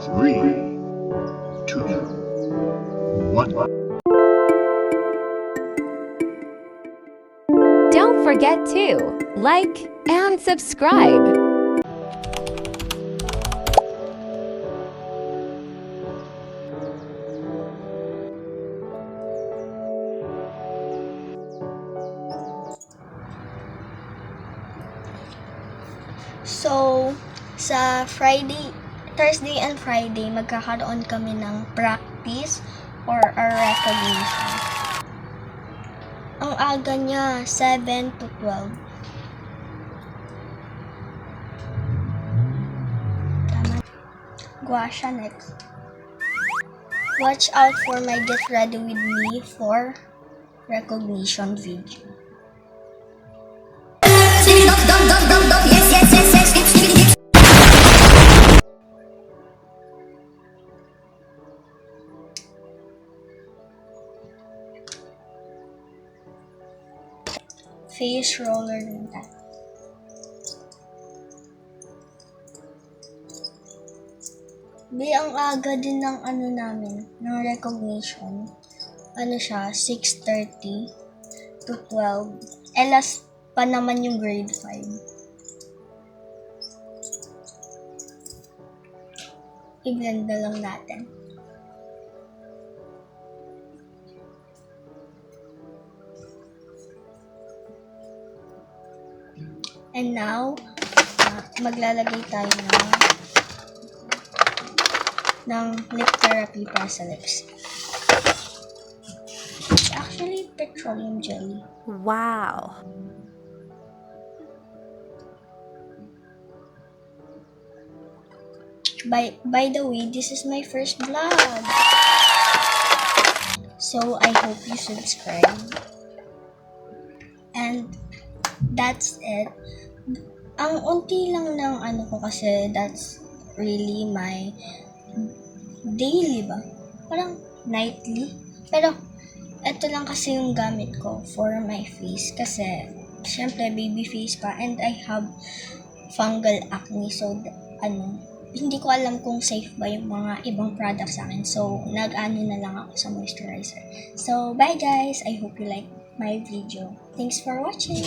3, 2, 1. Don't forget to like and subscribe. So, sa Thursday and Friday, magkakaroon kami ng practice or our recognition. Ang aga niya, 7 to 12. Tama. Guasha next. Watch out for my get ready with me for recognition video. Face roller din tayo. Ang aga din ng namin, ng recognition. Siya, 6:30 to 12. Last pa naman yung grade 5. I-blend na lang natin. And now, maglalagay tayo ng lip therapy para sa lips. It's actually petroleum jelly. Wow. By the way, this is my first vlog. So, I hope you subscribe. And that's it. Ang unti lang ng ko kasi that's really my daily ba? Parang nightly. Pero, ito lang kasi yung gamit ko for my face. Kasi, syempre, baby face pa. And I have fungal acne. So, hindi ko alam kung safe ba yung mga ibang products sa akin. So, nag-ano na lang ako sa moisturizer. So, bye guys! I hope you like my video. Thanks for watching!